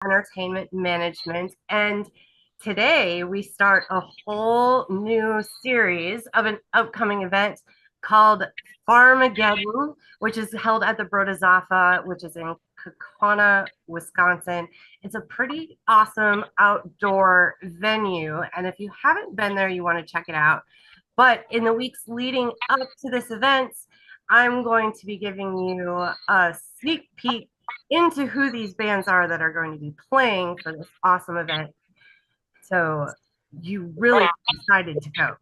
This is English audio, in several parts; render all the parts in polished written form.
Entertainment Management. And today we start a whole new series of an upcoming event called Farmageddon, which is held at the Broda which is in Kaukauna, Wisconsin. It's a pretty awesome outdoor venue. And if you haven't been there, you want to check it out. But in the weeks leading up to this event, I'm going to be giving you a sneak peek into who these bands are that are going to be playing for this awesome event. So you really decided to go.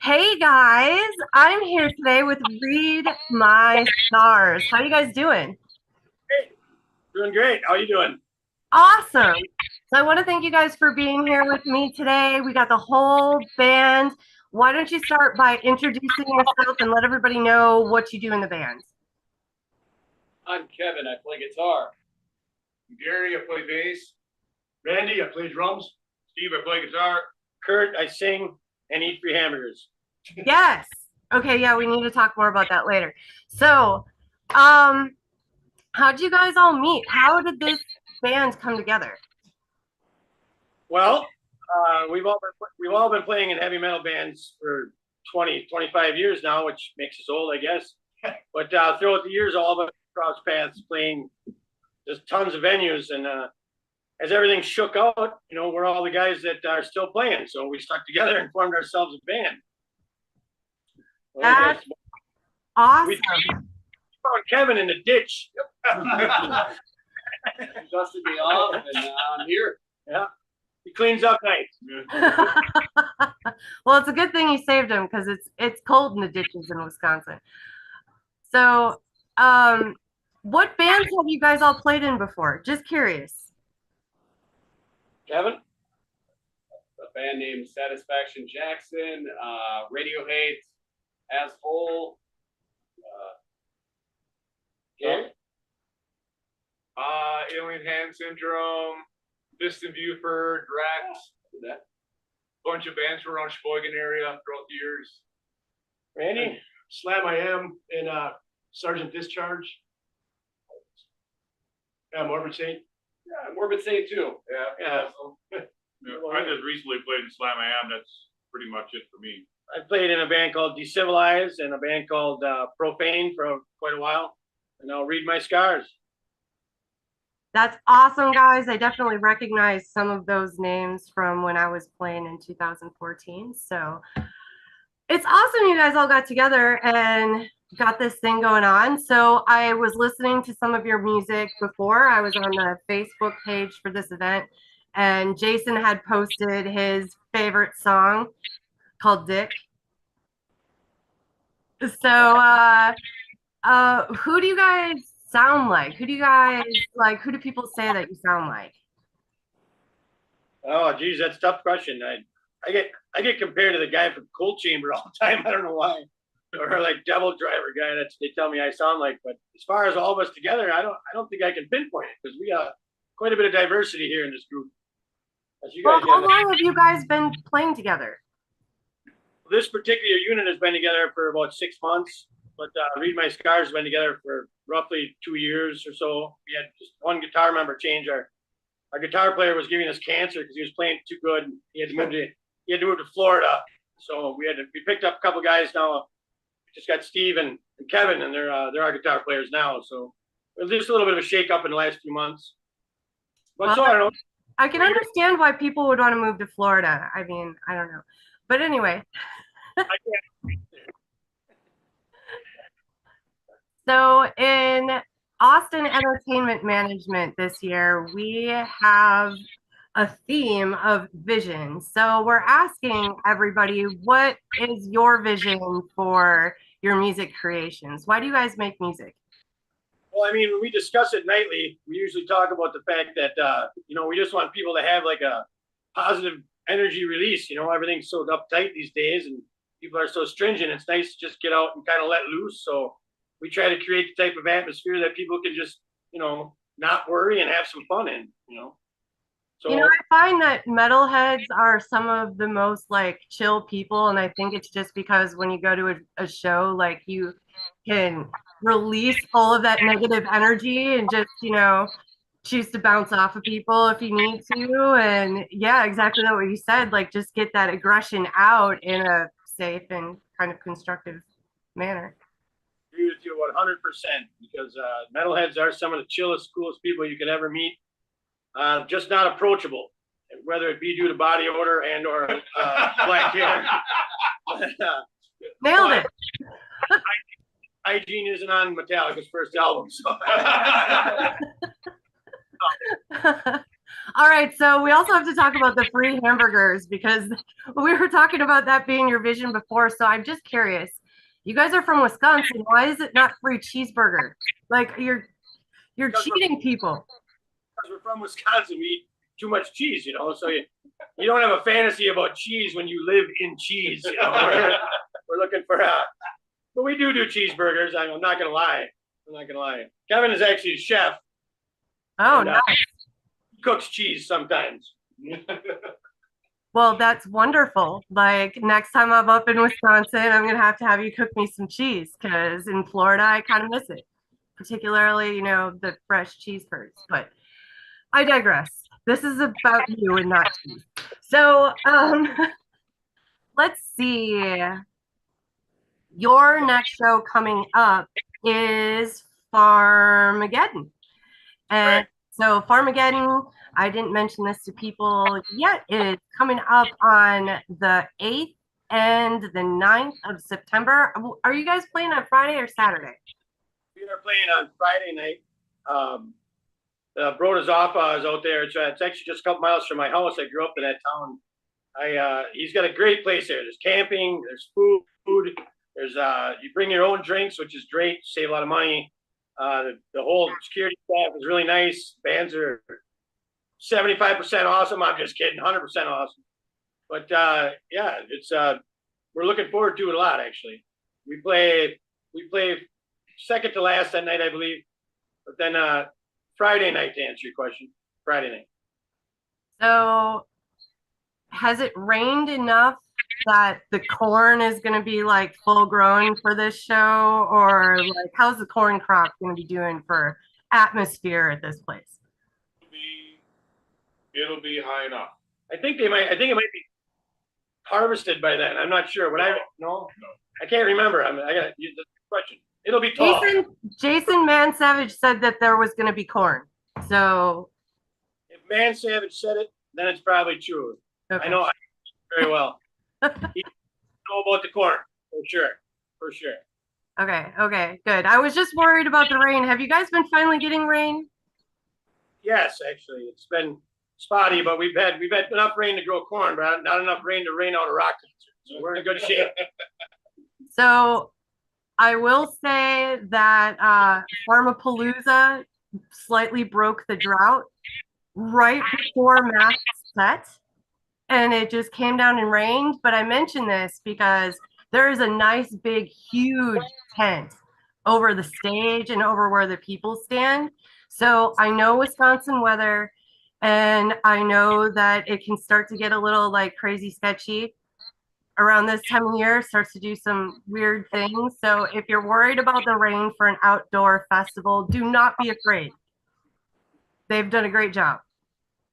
Hey guys, I'm here today with Read My Stars. How you guys doing? Hey, doing great. How are you doing? Awesome. So I want to thank you guys for being here with me today. We got the whole band. Why don't you start by introducing yourself and let everybody know what you do in the band? I'm Kevin. I play guitar. Gary, I play bass. Randy, I play drums. Steve, I play guitar. Kurt, I sing and eat free hamburgers. Yes. Okay, yeah, we need to talk more about that later. So, how'd you guys all meet? How did this band come together? Well, we've all been playing in heavy metal bands for 20, 25 years now, which makes us old, I guess. But throughout the years, all of us crossed paths playing just tons of venues. And as everything shook out, we're all the guys that are still playing. So we stuck together and formed ourselves a band. That's We awesome. found Kevin in the ditch. Dusted me off, and I'm here. Yeah, he cleans up nice. Well, it's a good thing you saved him because it's cold in the ditches in Wisconsin. So, what bands have you guys all played in before? Just curious. Kevin? A band named Satisfaction Jackson, Radiohead, Asshole. Gary? Alien Hand Syndrome, Distant Buford, Drax, That bunch of bands from around Sheboygan area throughout the years. Randy? Slam I Am in Sergeant Discharge. Yeah, Morbid Saint. Yeah, Morbid Saint too. Yeah. I just recently played in Slam I Am. That's pretty much it for me. I played in a band called Decivilized and a band called Profane for quite a while. And I'll Read My Scars. That's awesome, guys. I definitely recognize some of those names from when I was playing in 2014. So it's awesome you guys all got together and got this thing going on. So I was listening to some of your music before. I was on the Facebook page for this event, and Jason had posted his favorite song called Dick. So who do you guys sound like? Who do you guys like? Who do people say that you sound like? Oh, geez, that's a tough question. I get compared to the guy from Cold Chamber all the time. I don't know why. Or like Devil Driver guy that they tell me I sound like. But as far as all of us together, I don't think I can pinpoint it because we got quite a bit of diversity here in this group. As you Well, guys how know, long have you guys been playing together? this particular unit has been together for about 6 months. But Read My Scars has been together for roughly 2 years or so. We had just one guitar member change. Our guitar player was giving us cancer because he was playing too good. He had to move to Florida. So we picked up a couple guys now. We just got Steve and Kevin, and they're our guitar players now. So it was just a little bit of a shake up in the last few months. But Well, so I don't know. I can understand why people would want to move to Florida. I mean, I don't know. But anyway, I can't. so in Austin Entertainment Management this year, we have a theme of vision. So we're asking everybody, what is your vision for your music creations? Why do you guys make music? Well, I mean, when we discuss it nightly, we usually talk about the fact that we just want people to have like a positive energy release. Everything's so uptight these days, and people are so stringent. It's nice to just get out and kind of let loose. So we try to create the type of atmosphere that people can just, not worry and have some fun in. You know, So I find that metalheads are some of the most like chill people, and I think it's just because when you go to a show, like you can release all of that negative energy and just, choose to bounce off of people if you need to. And yeah, exactly what you said. Like just get that aggression out in a safe and kind of constructive manner. Agree with you 100% because metalheads are some of the chillest, coolest people you could ever meet. Just not approachable, whether it be due to body odor and or black hair. Nailed it. Hygiene isn't on Metallica's first album, so. All right, so we also have to talk about the free hamburgers because we were talking about that being your vision before. So I'm just curious. You guys are from Wisconsin. Why is it not free cheeseburger? Like you're cheating people. Because we're from Wisconsin, we eat too much cheese, so you don't have a fantasy about cheese when you live in cheese. We're looking for but we do cheeseburgers. I'm not gonna lie. Kevin is actually a chef. Oh, and, nice. Cooks cheese sometimes. Well, that's wonderful. Like next time I'm up in Wisconsin, I'm gonna have to have you cook me some cheese because in Florida I kind of miss it, particularly the fresh cheese curds. But I digress. This is about you and not cheese. So let's see. Your next show coming up is Farmageddon. And so Farmageddon, I didn't mention this to people yet, is coming up on the 8th and the 9th of September. Are you guys playing on Friday or Saturday? We are playing on Friday night. Broda's Offa is out there. It's actually just a couple miles from my house. I grew up in that town. He's got a great place there. There's camping, there's food, there's you bring your own drinks, which is great, save a lot of money. The whole security staff is really nice. Bands are 75% awesome. I'm just kidding, 100% awesome. But yeah, it's we're looking forward to it a lot. Actually, we play second to last that night, I believe. But then Friday night, to answer your question, Friday night. So, has it rained enough that the corn is going to be like full grown for this show, or like how's the corn crop going to be doing for atmosphere at this place? It'll be high enough. I think it might be harvested by then. I'm not sure. No, I can't remember. I got the question. It'll be tall. Jason Man Savage said that there was going to be corn. So if Man Savage said it, then it's probably true. okay. I know very well. He know about the corn for sure. Okay, good. I was just worried about the rain. Have you guys been finally getting rain? Yes, actually, it's been spotty, but we've had enough rain to grow corn, but not enough rain to rain out a rock concert. So we're in good shape. So I will say that Pharmapalooza slightly broke the drought right before Mast set, and it just came down and rained. But I mention this because there is a nice, big, huge tent over the stage and over where the people stand. So I know Wisconsin weather, and I know that it can start to get a little like crazy sketchy around this time of year, starts to do some weird things. So if you're worried about the rain for an outdoor festival, do not be afraid. They've done a great job.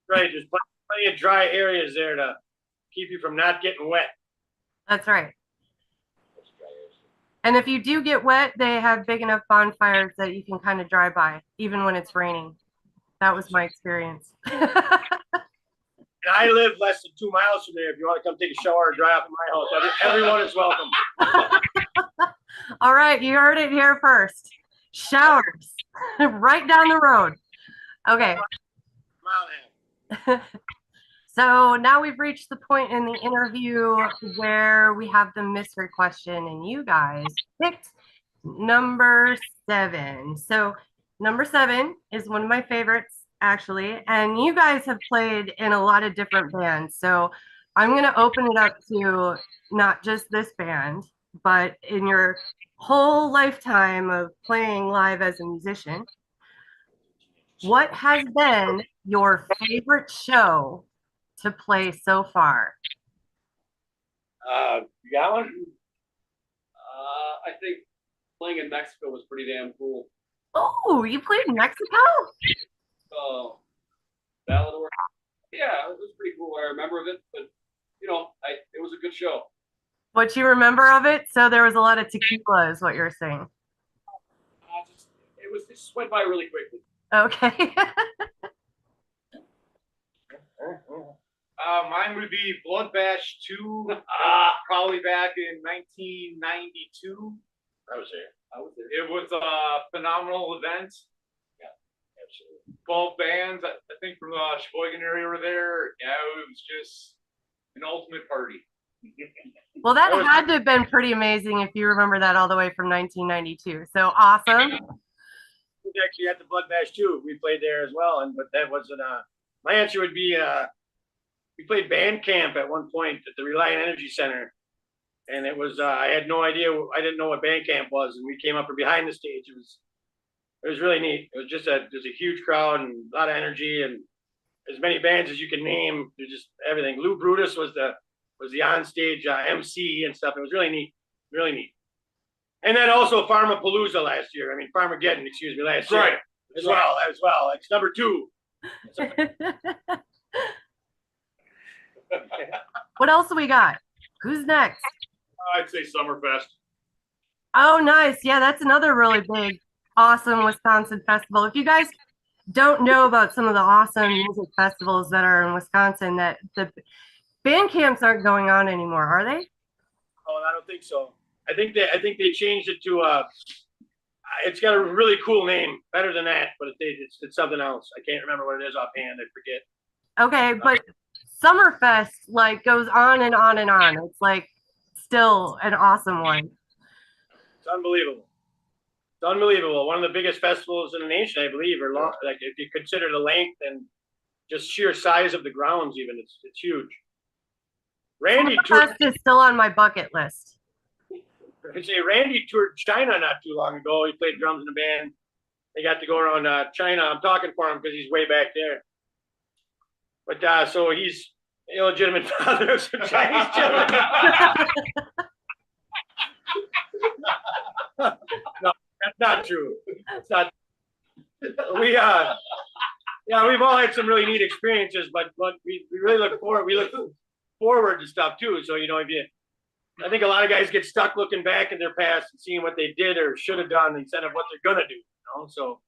Right, there's plenty of dry areas there to keep you from not getting wet. That's right. And if you do get wet, they have big enough bonfires that you can kind of drive by, even when it's raining. That was my experience. And I live less than 2 miles from there. If you want to come take a shower or dry off in my house, everyone is welcome. All right, you heard it here first. Showers right down the road. Okay. So now we've reached the point in the interview where we have the mystery question, and you guys picked number 7. So number 7 is one of my favorites, actually, and you guys have played in a lot of different bands. So I'm going to open it up to not just this band, but in your whole lifetime of playing live as a musician, what has been your favorite show to play so far? You got one? I think playing in Mexico was pretty damn cool. Oh, you played in Mexico? ballad or yeah, it was pretty cool. I remember of it, but it was a good show. What you remember of it? So there was a lot of tequila, is what you're saying. It just went by really quickly. Okay. Mine would be Blood Bash 2, probably back in 1992. I was there. It was a phenomenal event. Yeah, absolutely. 12 bands, I think, from the Sheboygan area were there. Yeah, it was just an ultimate party. Well, that had to have been pretty amazing if you remember that all the way from 1992. So awesome. We actually at the Blood Bash too. We played there as well, but that wasn't. My answer would be we played band camp at one point at the Reliant Energy Center, and it was I had no idea. I didn't know what band camp was, and we came up from behind the stage. It was really neat. It was just a huge crowd and a lot of energy and as many bands as you can name. There's just everything. Lou Brutus was the onstage MC and stuff. It was really neat, really neat. And then also Farmapalooza last year. I mean Farmageddon, excuse me, last year as well. It's number 2. What else do we got? Who's next? I'd say Summerfest. Oh, nice. Yeah, that's another really big, awesome Wisconsin festival. If you guys don't know about some of the awesome music festivals that are in Wisconsin, that the band camps aren't going on anymore, are they? Oh, I don't think so. I think they changed it to it's got a really cool name, better than that, but it's something else. I can't remember what it is offhand. I forget. Okay, but Summerfest like goes on and on and on. It's like still an awesome one. It's unbelievable. It's unbelievable. One of the biggest festivals in the nation, I believe, or long, like if you consider the length and just sheer size of the grounds, even it's huge. Randy Summerfest is still on my bucket list. I say Randy toured China not too long ago. He played drums in a band. They got to go around China. I'm talking for him because he's way back there. But so he's the illegitimate father of some Chinese children. No, that's not true. It's not. We we've all had some really neat experiences, but we really look forward. We look forward to stuff too. So I think a lot of guys get stuck looking back in their past and seeing what they did or should have done instead of what they're gonna do. So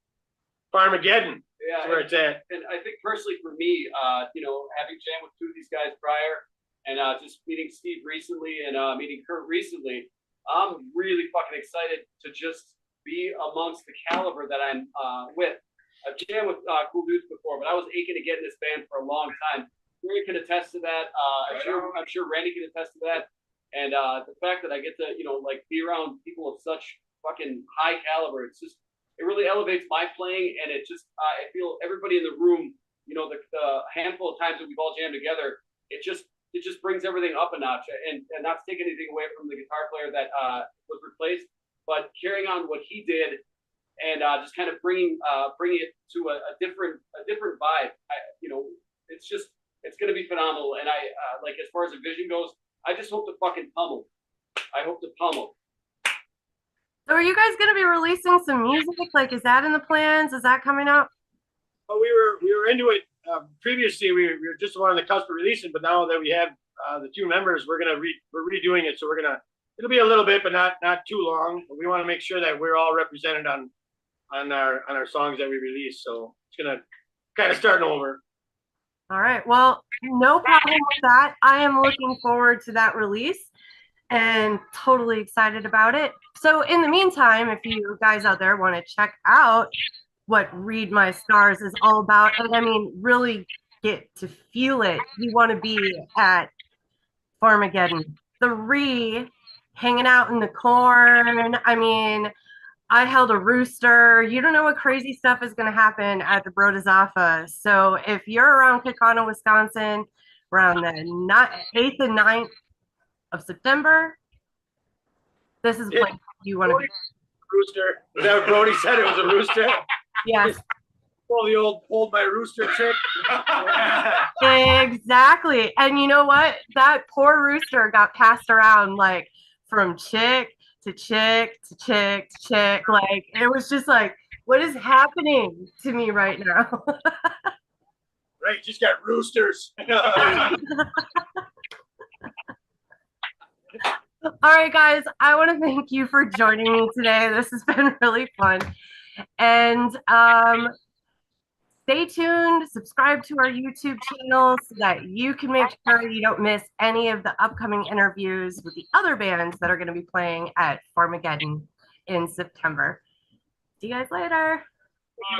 Farmageddon. Yeah, that's where it's at. And I think personally for me, having jammed with 2 of these guys prior, and just meeting Steve recently and meeting Kurt recently, I'm really fucking excited to just be amongst the caliber that I'm with. I've jammed with cool dudes before, but I was aching to get in this band for a long time. Gary can attest to that. I'm sure Randy can attest to that. And the fact that I get to, be around people of such fucking high caliber, it really elevates my playing. And it just, I feel everybody in the room, the handful of times that we've all jammed together, it just brings everything up a notch. And not to take anything away from the guitar player that was replaced, but carrying on what he did and just kind of bringing it to a different vibe. It's going to be phenomenal. And as far as the vision goes, I just hope to fucking pummel. I hope to pummel. So are you guys going to be releasing some music? Like, is that in the plans? Is that coming up? Well, we were into it previously. We were just on the cusp of releasing, but now that we have the 2 members, we're redoing it. So it'll be a little bit, but not too long. But we want to make sure that we're all represented on our songs that we release. So it's gonna kind of starting over. All right. Well, no problem with that. I am looking forward to that release and totally excited about it. So in the meantime, if you guys out there want to check out what Read My Stars is all about, and I mean, really get to feel it, you want to be at Farmageddon. The hanging out in the corn. I mean, I held a rooster. You don't know what crazy stuff is going to happen at the Brodazafa. So if you're around Kekana, Wisconsin, around the 8th and 9th of September, this is what you want to be. Rooster. Is that what Brody said? It was a rooster? Yes. Pull the old hold my rooster trick. Exactly. And you know what? That poor rooster got passed around like from chick to chick to chick to chick. Like it was just like What is happening to me right now? Right, just got roosters. All right, guys, I want to thank you for joining me today. This has been really fun. And stay tuned, subscribe to our YouTube channel so that you can make sure you don't miss any of the upcoming interviews with the other bands that are going to be playing at Farmageddon in September. See you guys later.